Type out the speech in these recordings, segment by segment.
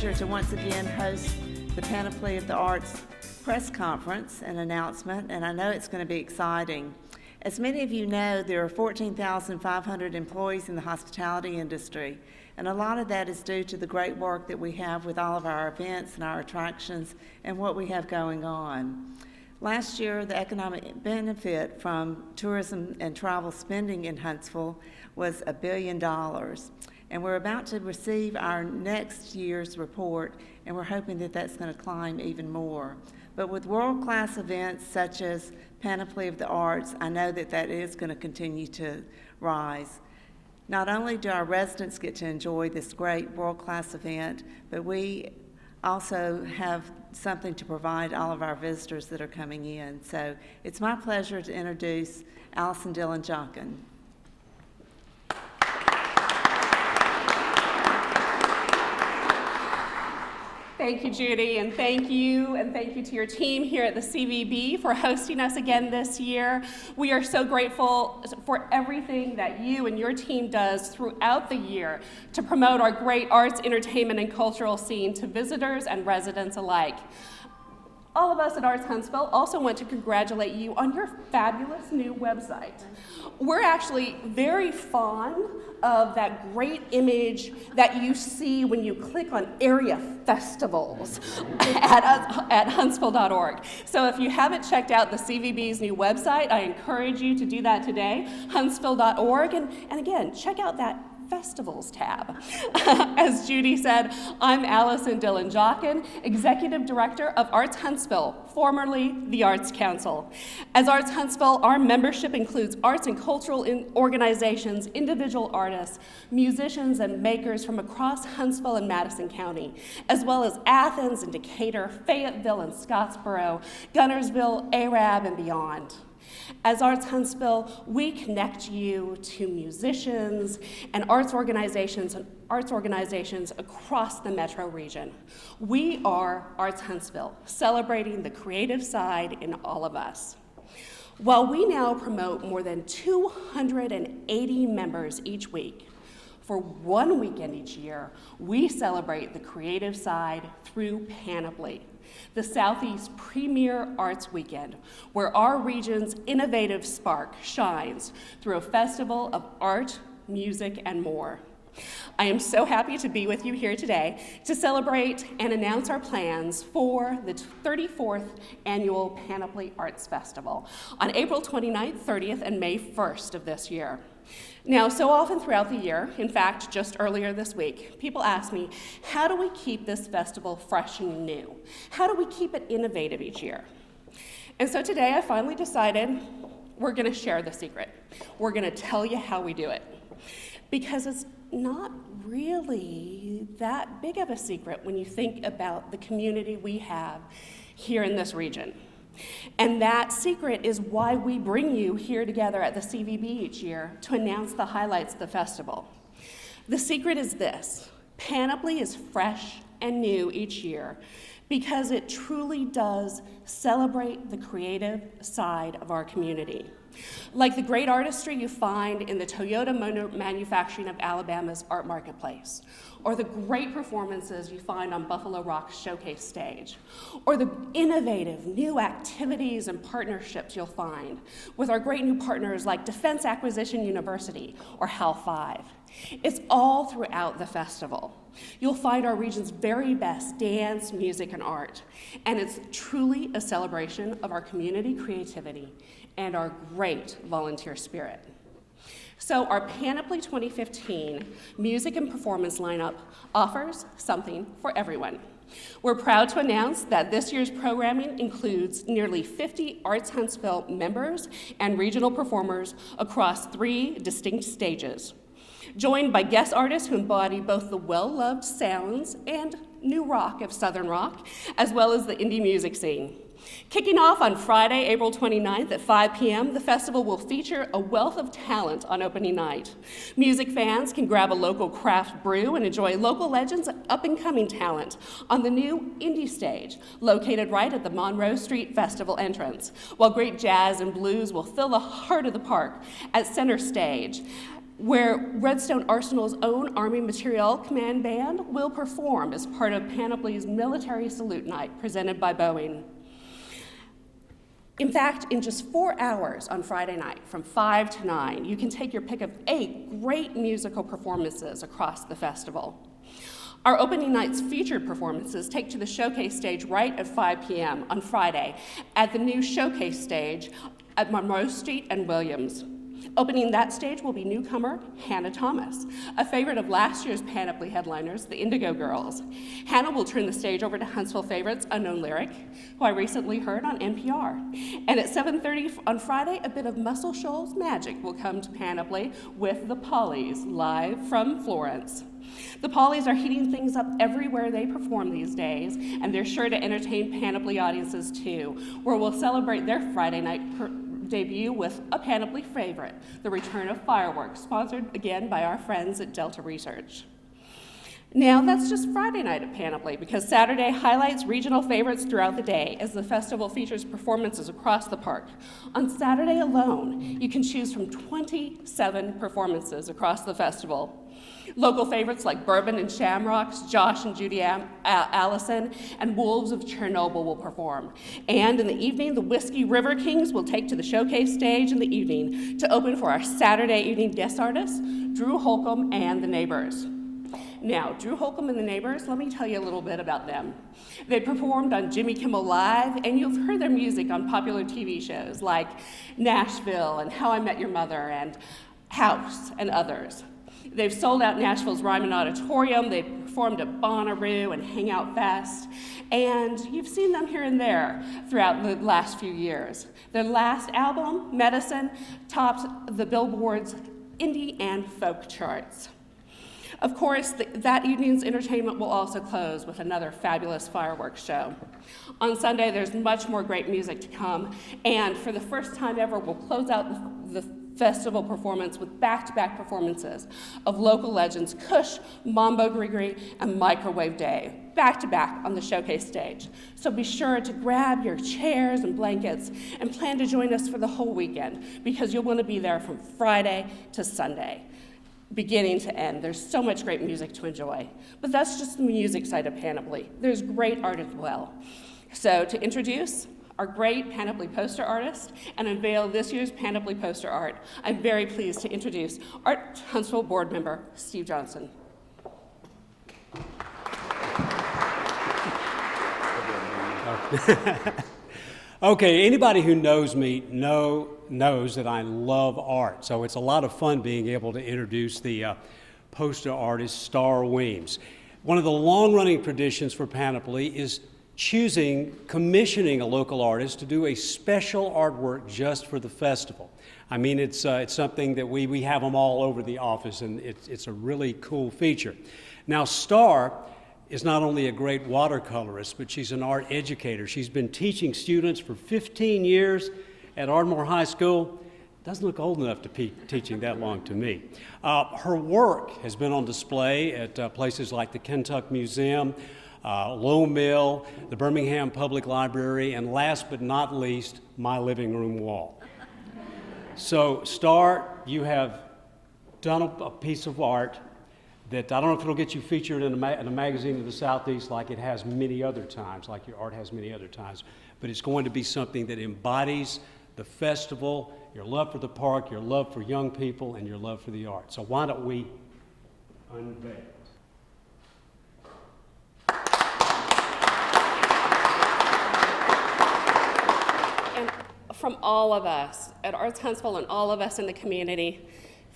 pleasure to once again host the Panoply of the Arts press conference and announcement, and I know it's going to be exciting. As many of you know, there are 14,500 employees in the hospitality industry, and a lot of that is due to the great work that we have with all of our events and our attractions and what we have going on. Last year, the economic benefit from tourism and travel spending in Huntsville was $1 billion. And we're about to receive our next year's report, and we're hoping that that's going to climb even more. But with world-class events such as Panoply of the Arts, I know that that is going to continue to rise. Not only do our residents get to enjoy this great world-class event, but we also have something to provide all of our visitors that are coming in. So it's my pleasure to introduce dillon-jauken. Thank you, Judy, and thank you to your team here at the CVB for hosting us again this year. We are so grateful for everything that you and your team does throughout the year to promote our great arts, entertainment, and cultural scene to visitors and residents alike. All of us at Arts Huntsville also want to congratulate you on your fabulous new website. We're actually very fond of that great image that you see when you click on area festivals at huntsville.org. So if you haven't checked out the CVB's new website, I encourage you to do that today, huntsville.org, and again, check out that Festivals tab. As Judy said, I'm dillon-jauken, Executive Director of Arts Huntsville, formerly the Arts Council. As Arts Huntsville, our membership includes arts and cultural organizations, individual artists, musicians, and makers from across Huntsville and Madison County, as well as Athens and Decatur, Fayetteville and Scottsboro, Gunnersville, Arab, and beyond. As Arts Huntsville, we connect you to musicians and arts organizations across the metro region. We are Arts Huntsville, celebrating the creative side in all of us. While we now promote more than 280 members each week, for one weekend each year, we celebrate the creative side through Panoply, the Southeast's premier arts weekend, where our region's innovative spark shines through a festival of art, music, and more. I am so happy to be with you here today to celebrate and announce our plans for the 34th Annual Panoply Arts Festival on April 29th, 30th, and May 1st of this year. Now, so often throughout the year, in fact, just earlier this week, people ask me, how do we keep this festival fresh and new? How do we keep it innovative each year? And so today I finally decided we're going to share the secret. We're going to tell you how we do it. Because it's not really that big of a secret when you think about the community we have here in this region. And that secret is why we bring you here together at the CVB each year to announce the highlights of the festival. The secret is this: Panoply is fresh and new each year because it truly does celebrate the creative side of our community. Like the great artistry you find in the Toyota Motor Manufacturing of Alabama's Art Marketplace, or the great performances you find on Buffalo Rock's showcase stage, or the innovative new activities and partnerships you'll find with our great new partners like Defense Acquisition University or HAL5. It's all throughout the festival. You'll find our region's very best dance, music, and art, and it's truly a celebration of our community creativity and our great volunteer spirit. So our Panoply 2015 music and performance lineup offers something for everyone. We're proud to announce that this year's programming includes nearly 50 Arts Huntsville members and regional performers across 3 distinct stages, joined by guest artists who embody both the well-loved sounds and new rock of Southern rock, as well as the indie music scene. Kicking off on Friday, April 29th at 5 p.m., the festival will feature a wealth of talent on opening night. Music fans can grab a local craft brew and enjoy local legends and up-and-coming talent on the new indie stage, located right at the Monroe Street Festival entrance, while great jazz and blues will fill the heart of the park at center stage. where Redstone Arsenal's own Army Materiel Command Band will perform as part of Panoply's Military Salute Night presented by Boeing. In fact, in just 4 hours on Friday night, from 5 to 9, you can take your pick of 8 great musical performances across the festival. Our opening night's featured performances take to the showcase stage right at 5 p.m. on Friday at the new showcase stage at Monroe Street and Williams. Opening that stage will be newcomer Hannah Thomas, a favorite of last year's Panoply headliners, the Indigo Girls. Hannah will turn the stage over to Huntsville favorites Unknown Lyric, who I recently heard on NPR. And at 7:30 on Friday, a bit of Muscle Shoals magic will come to Panoply with the Pollies, live from Florence. The Pollies are heating things up everywhere they perform these days, and they're sure to entertain Panoply audiences too, where we'll celebrate their Friday night debut with a Panoply favorite, the return of Fireworks, sponsored again by our friends at Delta Research. Now, that's just Friday night at Panoply, because Saturday highlights regional favorites throughout the day as the festival features performances across the park. On Saturday alone, you can choose from 27 performances across the festival. Local favorites like Bourbon and Shamrocks, Josh and Judy Allison, and Wolves of Chernobyl will perform. And in the evening, the Whiskey River Kings will take to the showcase stage in the evening to open for our Saturday evening guest artists, Drew Holcomb and the Neighbors. Now, Drew Holcomb and the Neighbors, let me tell you a little bit about them. They performed on Jimmy Kimmel Live, and you've heard their music on popular TV shows like Nashville and How I Met Your Mother and House and others. They've sold out Nashville's Ryman Auditorium, they've performed at Bonnaroo and Hangout Fest, and you've seen them here and there throughout the last few years. Their last album, Madison, topped the Billboard's indie and folk charts. Of course, that evening's entertainment will also close with another fabulous fireworks show. On Sunday, there's much more great music to come, and for the first time ever, we'll close out the festival performance with back-to-back performances of local legends Kush, Mambo Grigri, and Microwave Day, back-to-back on the showcase stage. So be sure to grab your chairs and blankets and plan to join us for the whole weekend, because you'll want to be there from Friday to Sunday, beginning to end. There's so much great music to enjoy. But that's just the music side of Panoply. There's great art as well. So to introduce our great Panoply poster artist and unveil this year's Panoply poster art, I'm very pleased to introduce Arts Huntsville board member Steve Johnson. Okay, anybody who knows me knows that I love art, so it's a lot of fun being able to introduce the poster artist Star Weems. One of the long-running traditions for Panoply is commissioning a local artist to do a special artwork just for the festival. I mean, it's something that we have them all over the office, and it's a really cool feature. Now, Star is not only a great watercolorist, but she's an art educator. She's been teaching students for 15 years at Ardmore High School. Doesn't look old enough to be teaching that long to me. Her work has been on display at places like the Kentucky Museum, Low Mill, the Birmingham Public Library, and last but not least, my living room wall. So, Star, you have done a piece of art that I don't know if it'll get you featured in a magazine of the Southeast like it has many other times, like your art has many other times, but it's going to be something that embodies the festival, your love for the park, your love for young people, and your love for the art. So why don't we unveil it? From all of us at Arts Huntsville and all of us in the community,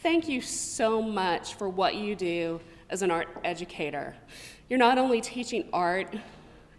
thank you so much for what you do as an art educator. You're not only teaching art,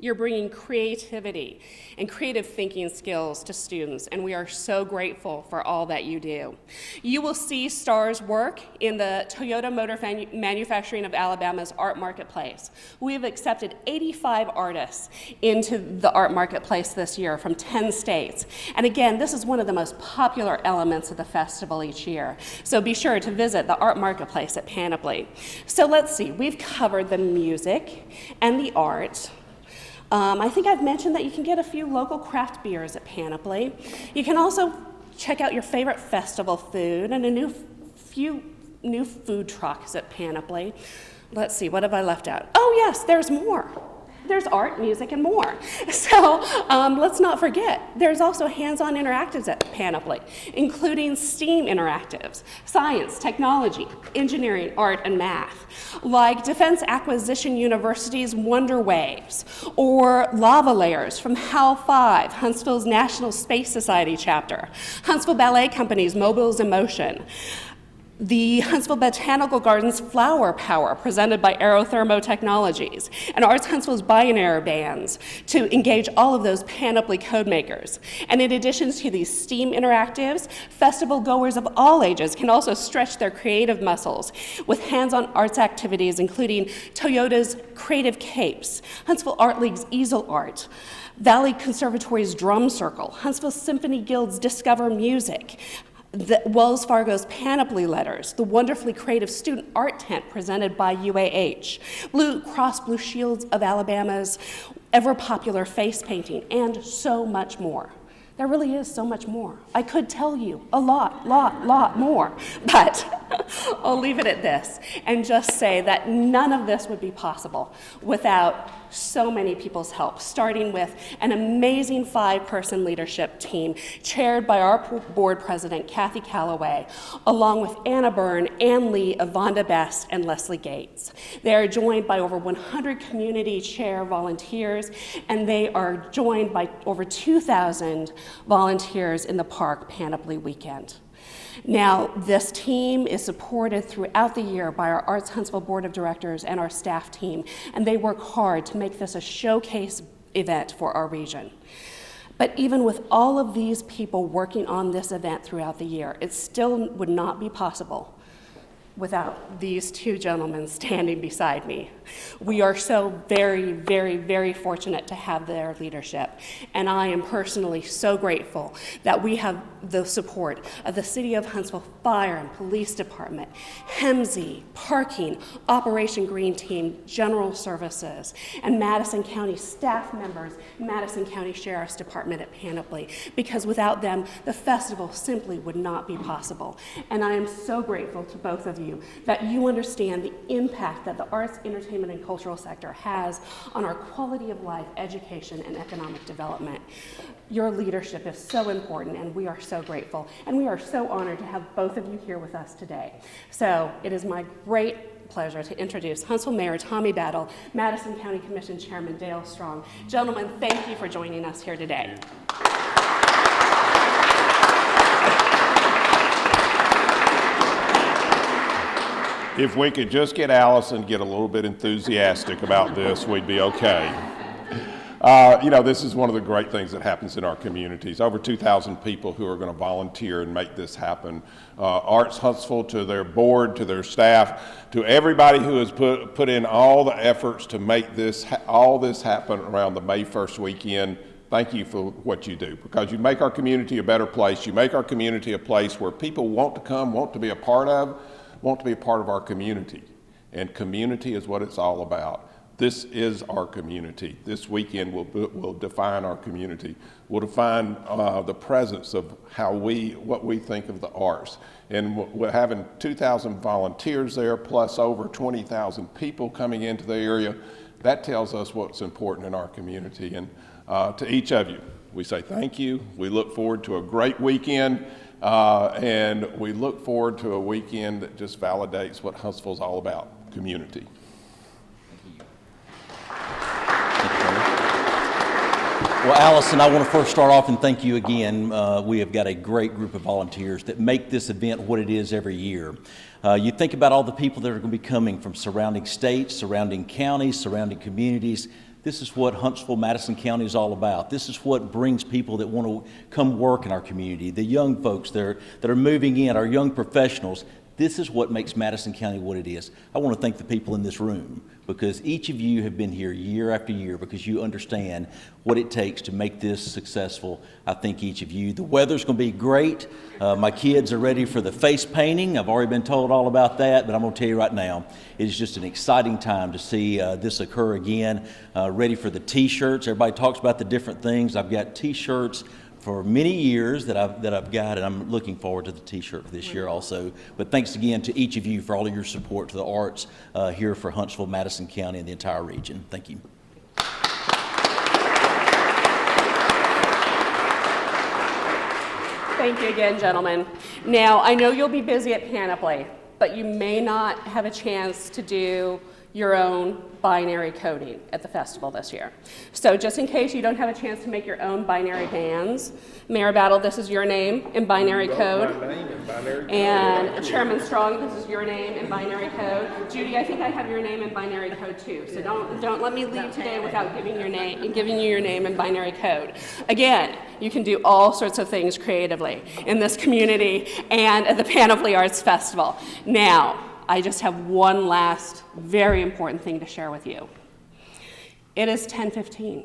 you're bringing creativity and creative thinking skills to students, and we are so grateful for all that you do. You will see Star's work in the Toyota Motor Manufacturing of Alabama's Art Marketplace. We have accepted 85 artists into the Art Marketplace this year from 10 states. And again, this is one of the most popular elements of the festival each year. So be sure to visit the Art Marketplace at Panoply. So let's see, we've covered the music and the art. I think I've mentioned that you can get a few local craft beers at Panoply. You can also check out your favorite festival food and a few new food trucks at Panoply. Let's see, what have I left out? Oh yes, there's more. There's art, music, and more. So let's not forget, there's also hands-on interactives at Panoply, including STEAM interactives, science, technology, engineering, art, and math, like Defense Acquisition University's Wonder Waves, or Lava Layers from HAL 5, Huntsville's National Space Society chapter, Huntsville Ballet Company's Mobiles in Motion, the Huntsville Botanical Gardens Flower Power, presented by Aerothermo Technologies, and Arts Huntsville's Binary Bands to engage all of those Panoply code makers. And in addition to these STEAM interactives, festival goers of all ages can also stretch their creative muscles with hands-on arts activities, including Toyota's Creative Capes, Huntsville Art League's Easel Art, Valley Conservatory's Drum Circle, Huntsville Symphony Guild's Discover Music, the Wells Fargo's Panoply Letters, the wonderfully creative student art tent presented by UAH, Blue Cross Blue Shields of Alabama's ever-popular face painting, and so much more. There really is so much more. I could tell you a lot more, but I'll leave it at this and just say that none of this would be possible without so many people's help, starting with an amazing 5-person leadership team chaired by our board president, Kathy Calloway, along with Anna Byrne, Ann Lee, Avonda Best, and Leslie Gates. They are joined by over 100 community chair volunteers, and they are joined by over 2,000 volunteers in the park Panoply weekend. Now, this team is supported throughout the year by our Arts Huntsville Board of Directors and our staff team, and they work hard to make this a showcase event for our region. But even with all of these people working on this event throughout the year, it still would not be possible without these two gentlemen standing beside me. We are so very fortunate to have their leadership, and I am personally so grateful that we have the support of the City of Huntsville Fire and Police Department, HEMSI, Parking, Operation Green Team, General Services, and Madison County staff members, Madison County Sheriff's Department at Panoply, because without them, the festival simply would not be possible. And I am so grateful to both of you that you understand the impact that the arts, entertainment, and cultural sector has on our quality of life, education, and economic development. Your leadership is so important, and we are so grateful, and we are so honored to have both of you here with us today. So it is my great pleasure to introduce Huntsville Mayor Tommy Battle, Madison County Commission Chairman Dale Strong. Gentlemen, thank you for joining us here today. If we could just get Allison get a little bit enthusiastic about this, we'd be okay. You know, this is one of the great things that happens in our communities. Over 2,000 people who are going to volunteer and make this happen. Arts Huntsville, to their board, to their staff, to everybody who has put in all the efforts to make this all this happen around the May 1st weekend. Thank you for what you do, because you make our community a better place. You make our community a place where people want to come, want to be a part of our community. And community is what it's all about. This is our community. This weekend will define our community. Will define the presence of what we think of the arts. And we're having 2,000 volunteers there, plus over 20,000 people coming into the area. That tells us what's important in our community. And to each of you, we say thank you. We look forward to a great weekend. And we look forward to a weekend that just validates what Huntsville's all about, community. Well, Allison, I want to first start off and thank you again. We have got a great group of volunteers that make this event what it is every year. You think about all the people that are going to be coming from surrounding states, surrounding counties, surrounding communities. This is what Huntsville, Madison County is all about. This is what brings people that want to come work in our community, the young folks that are moving in, our young professionals. This is what makes Madison County what it is. I want to thank the people in this room, because each of you have been here year after year because you understand what it takes to make this successful. I thank each of you. The weather's going to be great. My kids are ready for the face painting. I've already been told all about that, but I'm going to tell you right now, it is just an exciting time to see this occur again. Ready for the T-shirts. Everybody talks about the different things. I've got T-shirts for many years that I've got, and I'm looking forward to the T-shirt for this year also. But thanks again to each of you for all of your support to the arts here for Huntsville, Madison County, and the entire region. Thank you. Thank you again, gentlemen. Now, I know you'll be busy at Panoply, but you may not have a chance to do your own binary coding at the festival this year. So just in case you don't have a chance to make your own binary bands, Mayor Battle, this is your name in binary code. And Chairman Strong, this is your name in binary code. Judy, I think I have your name in binary code too. So don't let me leave today without giving you your name in binary code. Again, you can do all sorts of things creatively in this community and at the Panoply Arts Festival. Now, I just have one last very important thing to share with you. It is 10:15.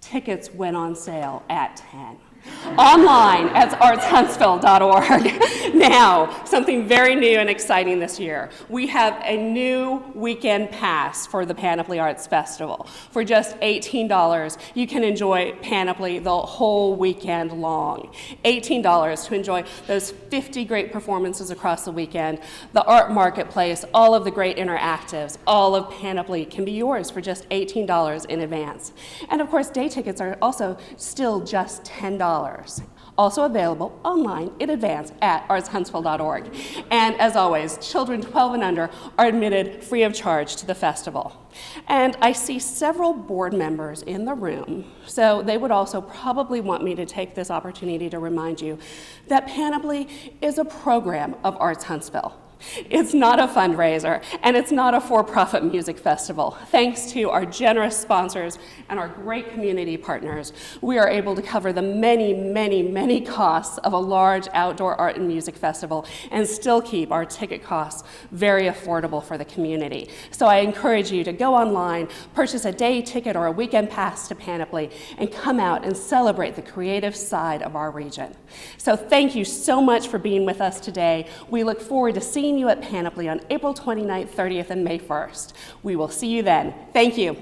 Tickets went on sale at 10. Online at artshuntsville.org. Now, something very new and exciting this year. We have a new weekend pass for the Panoply Arts Festival. For just $18, you can enjoy Panoply the whole weekend long. $18 to enjoy those 50 great performances across the weekend, the art marketplace, all of the great interactives, all of Panoply can be yours for just $18 in advance. And of course, day tickets are also still just $10. Also available online in advance at artshuntsville.org. And as always, children 12 and under are admitted free of charge to the festival. And I see several board members in the room, so they would also probably want me to take this opportunity to remind you that Panoply is a program of Arts Huntsville. It's not a fundraiser, and it's not a for-profit music festival. Thanks to our generous sponsors and our great community partners, we are able to cover the many, many, many costs of a large outdoor art and music festival and still keep our ticket costs very affordable for the community. So I encourage you to go online, purchase a day ticket or a weekend pass to Panoply, and come out and celebrate the creative side of our region. So thank you so much for being with us today. We look forward to seeing you at Panoply on April 29th, 30th, and May 1st. We will see you then. Thank you.